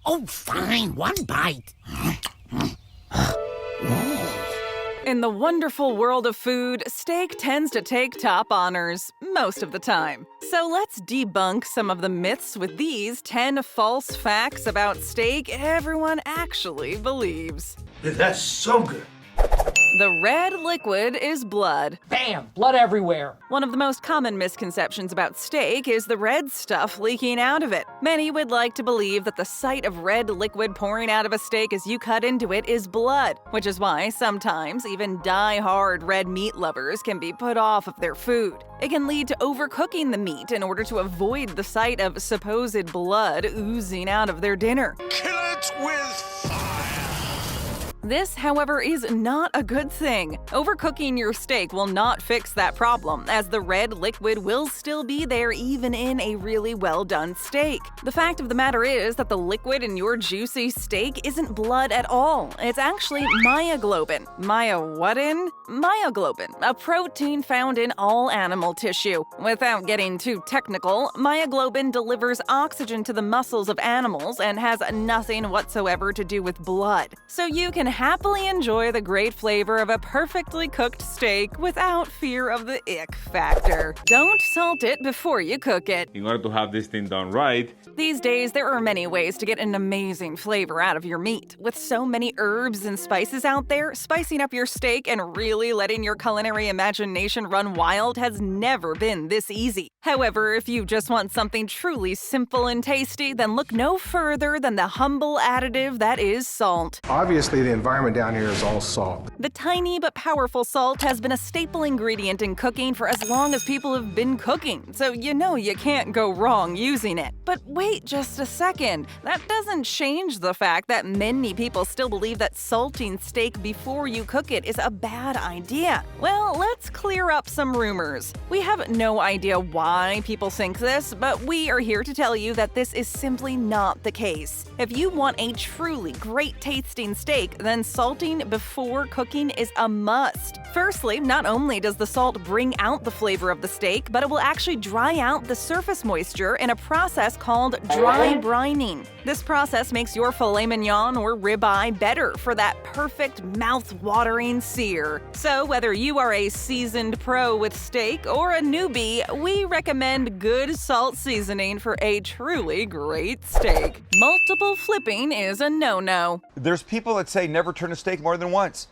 Oh, fine, one bite. In the wonderful world of food, steak tends to take top honors, most of the time. So let's debunk some of the myths with these 10 false facts about steak everyone actually believes. That's so good. The red liquid is blood. Bam! Blood everywhere. One of the most common misconceptions about steak is the red stuff leaking out of it. Many would like to believe that the sight of red liquid pouring out of a steak as you cut into it is blood, which is why sometimes even die-hard red meat lovers can be put off of their food. It can lead to overcooking the meat in order to avoid the sight of supposed blood oozing out of their dinner. Kill it with fire. This, however, is not a good thing. Overcooking your steak will not fix that problem, as the red liquid will still be there even in a really well-done steak. The fact of the matter is that the liquid in your juicy steak isn't blood at all. It's actually myoglobin. Myoglobin, a protein found in all animal tissue. Without getting too technical, myoglobin delivers oxygen to the muscles of animals and has nothing whatsoever to do with blood. So you can happily enjoy the great flavor of a perfectly cooked steak without fear of the ick factor. Don't salt it before you cook it. In order to have this thing done right, These days, there are many ways to get an amazing flavor out of your meat. With so many herbs and spices out there, spicing up your steak and really letting your culinary imagination run wild has never been this easy. However, if you just want something truly simple and tasty, then look no further than the humble additive that is salt. Obviously, the environment down here is all salt. The tiny but powerful salt has been a staple ingredient in cooking for as long as people have been cooking, so you know you can't go wrong using it. But wait just a second, that doesn't change the fact that many people still believe that salting steak before you cook it is a bad idea. Well, let's clear up some rumors. We have no idea why people think this, but we are here to tell you that this is simply not the case. If you want a truly great tasting steak, then salting before cooking is a must. Firstly, not only does the salt bring out the flavor of the steak, but it will actually dry out the surface moisture in a process called dry brining. This process makes your filet mignon or ribeye better for that perfect mouth-watering sear. So whether you are a seasoned pro with steak or a newbie, we recommend good salt seasoning for a truly great steak. Multiple flipping is a no-no. There's people that say never turn a steak more than once.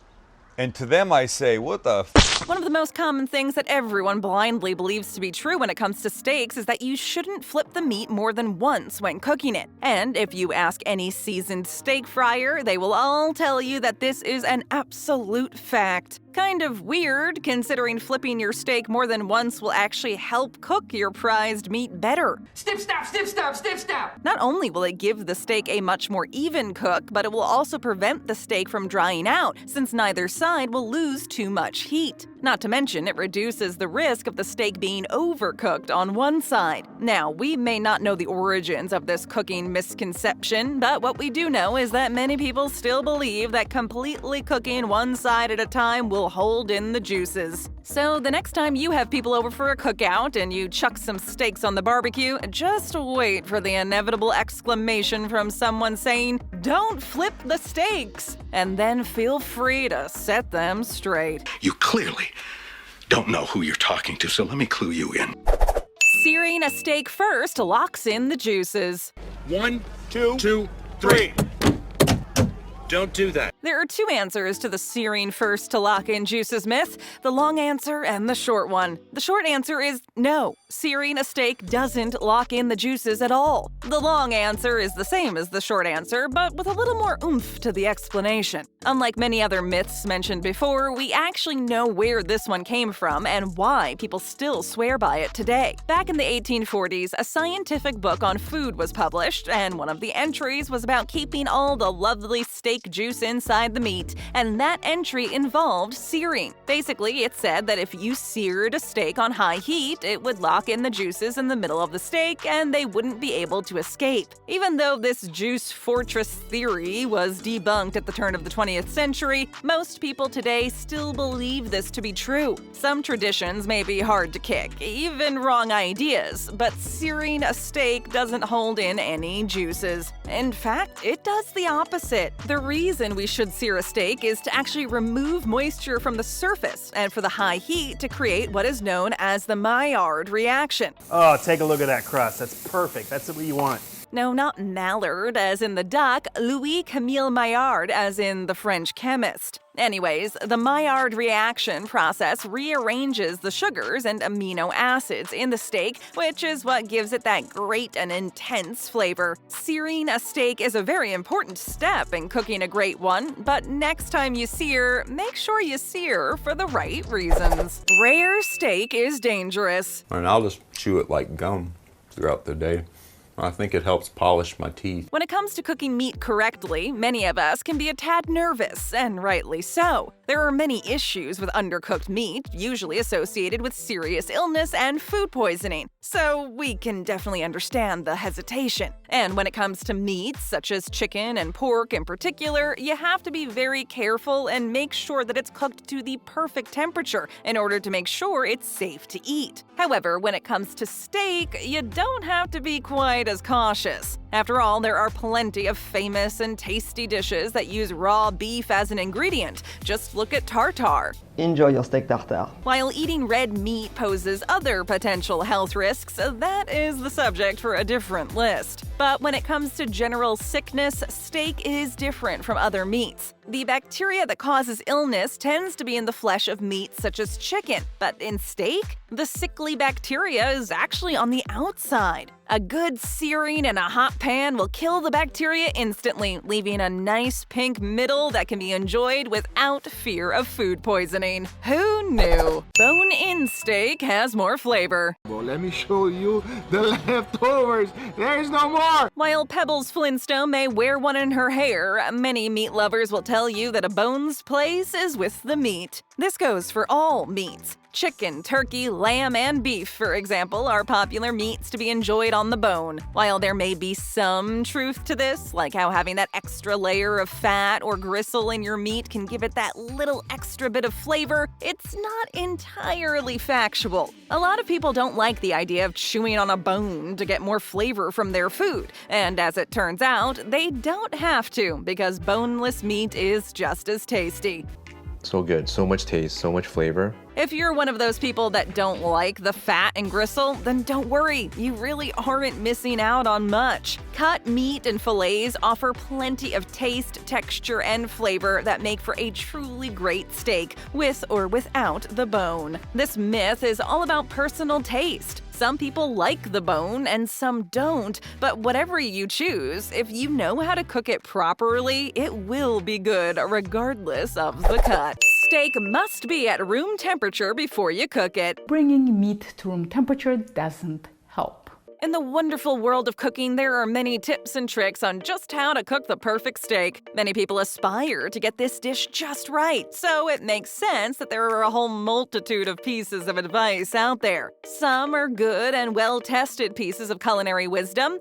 And to them I say, what the One of the most common things that everyone blindly believes to be true when it comes to steaks is that you shouldn't flip the meat more than once when cooking it. And if you ask any seasoned steak fryer, they will all tell you that this is an absolute fact. Kind of weird, considering flipping your steak more than once will actually help cook your prized meat better. Snip, snap, snip, snap, snip, snap. Not only will it give the steak a much more even cook, but it will also prevent the steak from drying out, since neither side will lose too much heat. Not to mention, it reduces the risk of the steak being overcooked on one side. Now, we may not know the origins of this cooking misconception, but what we do know is that many people still believe that completely cooking one side at a time will hold in the juices. So the next time you have people over for a cookout and you chuck some steaks on the barbecue, just wait for the inevitable exclamation from someone saying, "Don't flip the steaks!" And then feel free to set them straight. You clearly don't know who you're talking to, so let me clue you in. Searing a steak first locks in the juices. 1, 2, 3. Don't do that. There are two answers to the searing first to lock in juices myth, the long answer and the short one. The short answer is no, searing a steak doesn't lock in the juices at all. The long answer is the same as the short answer, but with a little more oomph to the explanation. Unlike many other myths mentioned before, we actually know where this one came from and why people still swear by it today. Back in the 1840s, a scientific book on food was published, and one of the entries was about keeping all the lovely steak juice inside inside the meat, and that entry involved searing. Basically, it said that if you seared a steak on high heat, it would lock in the juices in the middle of the steak and they wouldn't be able to escape. Even though this juice fortress theory was debunked at the turn of the 20th century, most people today still believe this to be true. Some traditions may be hard to kick, even wrong ideas, but searing a steak doesn't hold in any juices. In fact, it does the opposite. The reason we should sear a steak is to actually remove moisture from the surface and for the high heat to create what is known as the Maillard reaction. Oh, take a look at that crust. That's perfect. That's what you want. No, not Mallard as in the duck, Louis Camille Maillard as in the French chemist. Anyways, the Maillard reaction process rearranges the sugars and amino acids in the steak, which is what gives it that great and intense flavor. Searing a steak is a very important step in cooking a great one, but next time you sear, make sure you sear for the right reasons. Rare steak is dangerous. And I'll just chew it like gum throughout the day. I think it helps polish my teeth. When it comes to cooking meat correctly, many of us can be a tad nervous, and rightly so. There are many issues with undercooked meat, usually associated with serious illness and food poisoning, so we can definitely understand the hesitation. And when it comes to meats, such as chicken and pork in particular, you have to be very careful and make sure that it's cooked to the perfect temperature in order to make sure it's safe to eat. However, when it comes to steak, you don't have to be quite as cautious. After all, there are plenty of famous and tasty dishes that use raw beef as an ingredient. Just look at tartare. Enjoy your steak tartare. While eating red meat poses other potential health risks, that is the subject for a different list. But when it comes to general sickness, steak is different from other meats. The bacteria that causes illness tends to be in the flesh of meats such as chicken, but in steak, the sickly bacteria is actually on the outside. A good searing in a hot pan will kill the bacteria instantly, leaving a nice pink middle that can be enjoyed without fear of food poisoning. Who knew? Bone-in steak has more flavor. Well, let me show you the leftovers. There's no more. While Pebbles Flintstone may wear one in her hair, many meat lovers will tell you that a bone's place is with the meat. This goes for all meats. Chicken, turkey, lamb, and beef, for example, are popular meats to be enjoyed on the bone. While there may be some truth to this, like how having that extra layer of fat or gristle in your meat can give it that little extra bit of flavor, it's not entirely factual. A lot of people don't like the idea of chewing on a bone to get more flavor from their food, and as it turns out, they don't have to, because boneless meat is just as tasty. So good, so much taste, so much flavor. If you're one of those people that don't like the fat and gristle, then don't worry, you really aren't missing out on much. Cut meat and fillets offer plenty of taste, texture, and flavor that make for a truly great steak, with or without the bone. This myth is all about personal taste. Some people like the bone and some don't, but whatever you choose, if you know how to cook it properly, it will be good regardless of the cut. Steak must be at room temperature before you cook it. Bringing meat to room temperature doesn't help. In the wonderful world of cooking, there are many tips and tricks on just how to cook the perfect steak. Many people aspire to get this dish just right, so it makes sense that there are a whole multitude of pieces of advice out there. Some are good and well-tested pieces of culinary wisdom.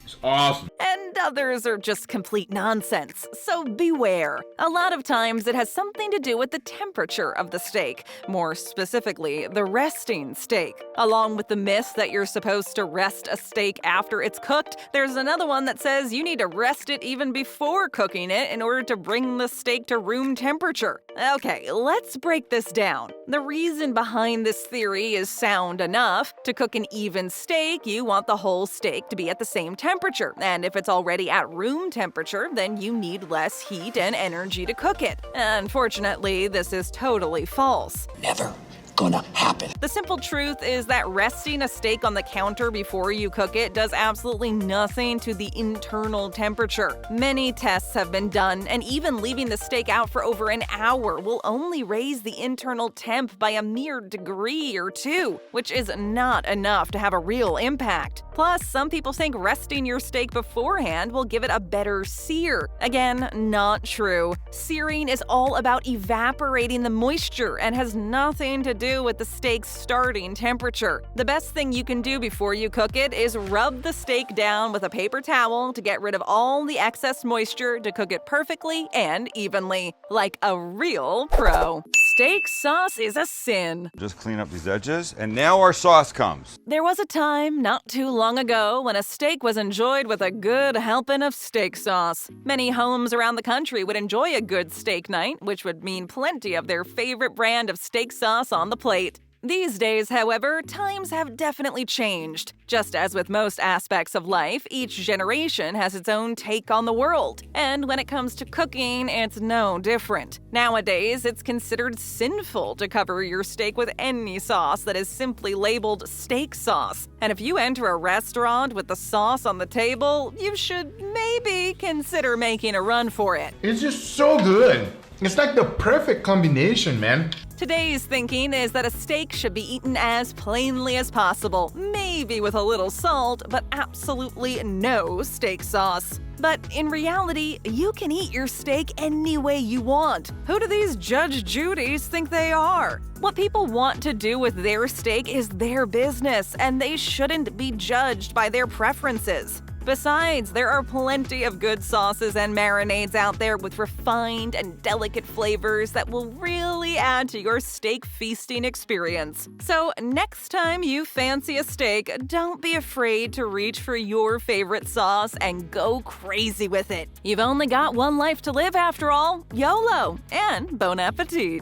It's awesome. And others are just complete nonsense, so beware. A lot of times it has something to do with the temperature of the steak, more specifically, the resting steak. Along with the myth that you're supposed to rest a steak after it's cooked, there's another one that says you need to rest it even before cooking it in order to bring the steak to room temperature. Okay, let's break this down. The reason behind this theory is sound enough. To cook an even steak, you want the whole steak to be at the same temperature, and if it's already at room temperature, then you need less heat and energy to cook it. Unfortunately, this is totally false. Never, gonna happen. The simple truth is that resting a steak on the counter before you cook it does absolutely nothing to the internal temperature. Many tests have been done, and even leaving the steak out for over an hour will only raise the internal temp by a mere degree or two, which is not enough to have a real impact. Plus, some people think resting your steak beforehand will give it a better sear. Again, not true. Searing is all about evaporating the moisture and has nothing to do with the steak's starting temperature. The best thing you can do before you cook it is rub the steak down with a paper towel to get rid of all the excess moisture to cook it perfectly and evenly, like a real pro. Steak sauce is a sin. Just clean up these edges, and now our sauce comes. There was a time not too long ago when a steak was enjoyed with a good helping of steak sauce. Many homes around the country would enjoy a good steak night, which would mean plenty of their favorite brand of steak sauce on the plate. These days, however, times have definitely changed. Just as with most aspects of life, each generation has its own take on the world. And when it comes to cooking, it's no different. Nowadays, it's considered sinful to cover your steak with any sauce that is simply labeled steak sauce. And if you enter a restaurant with the sauce on the table, you should maybe consider making a run for it. It's just so good. It's like the perfect combination, man. Today's thinking is that a steak should be eaten as plainly as possible, maybe with a little salt, but absolutely no steak sauce. But in reality, you can eat your steak any way you want. Who do these Judge Judys think they are? What people want to do with their steak is their business, and they shouldn't be judged by their preferences. Besides, there are plenty of good sauces and marinades out there with refined and delicate flavors that will really add to your steak feasting experience. So next time you fancy a steak, don't be afraid to reach for your favorite sauce and go crazy with it. You've only got one life to live after all. YOLO and bon appetit.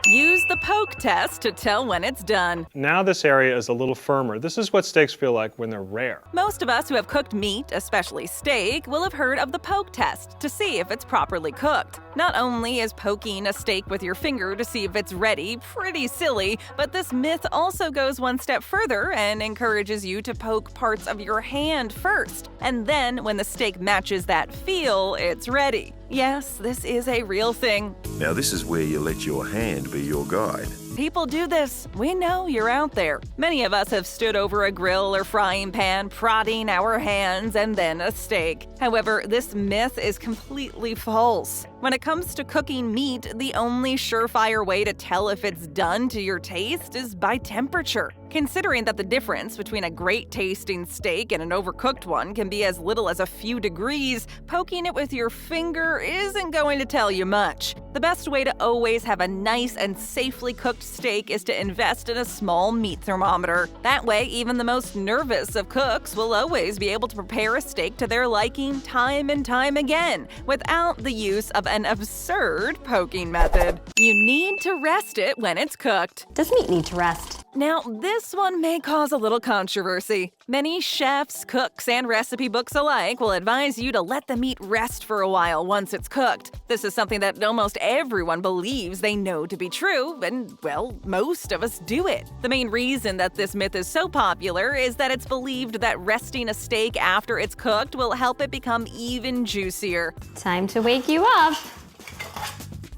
Use the poke test to tell when it's done. Now this area is a little firmer. This is what steaks feel like when they're rare. Most of us who have cooked meat, especially steak, will have heard of the poke test to see if it's properly cooked. Not only is poking a steak with your finger to see if it's ready pretty silly, but this myth also goes one step further and encourages you to poke parts of your hand first. And then when the steak matches that feel, it's ready. Yes, this is a real thing. Now this is where you let your hand be your guide. People do this. We know you're out there. Many of us have stood over a grill or frying pan, prodding our hands and then a steak. However, this myth is completely false. When it comes to cooking meat, the only surefire way to tell if it's done to your taste is by temperature. Considering that the difference between a great-tasting steak and an overcooked one can be as little as a few degrees, poking it with your finger isn't going to tell you much. The best way to always have a nice and safely cooked steak is to invest in a small meat thermometer. That way, even the most nervous of cooks will always be able to prepare a steak to their liking time and time again, without the use of an absurd poking method. You need to rest it when it's cooked. Does meat need to rest? Now, this one may cause a little controversy. Many chefs, cooks, and recipe books alike will advise you to let the meat rest for a while once it's cooked. This is something that almost everyone believes they know to be true, and, well, most of us do it. The main reason that this myth is so popular is that it's believed that resting a steak after it's cooked will help it become even juicier. Time to wake you up.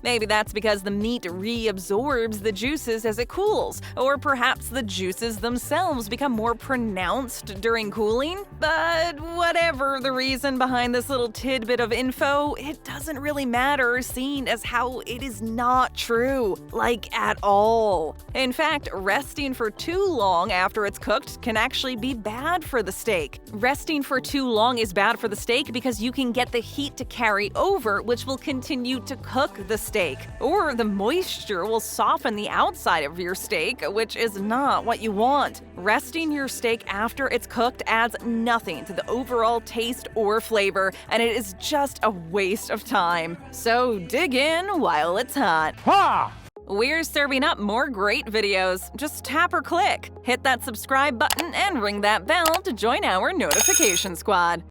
Maybe that's because the meat reabsorbs the juices as it cools, or perhaps the juices themselves become more pronounced during cooling. But whatever the reason behind this little tidbit of info, it doesn't really matter, seeing as how it is not true, like at all. In fact, resting for too long after it's cooked can actually be bad for the steak. Resting for too long is bad for the steak because you can get the heat to carry over, which will continue to cook the steak, or the moisture will soften the outside of your steak, which is not what you want. Resting your steak after it's cooked adds nothing to the overall taste or flavor, and it is just a waste of time. So dig in while it's hot. Ha! We're serving up more great videos. Just tap or click. Hit that subscribe button and ring that bell to join our notification squad.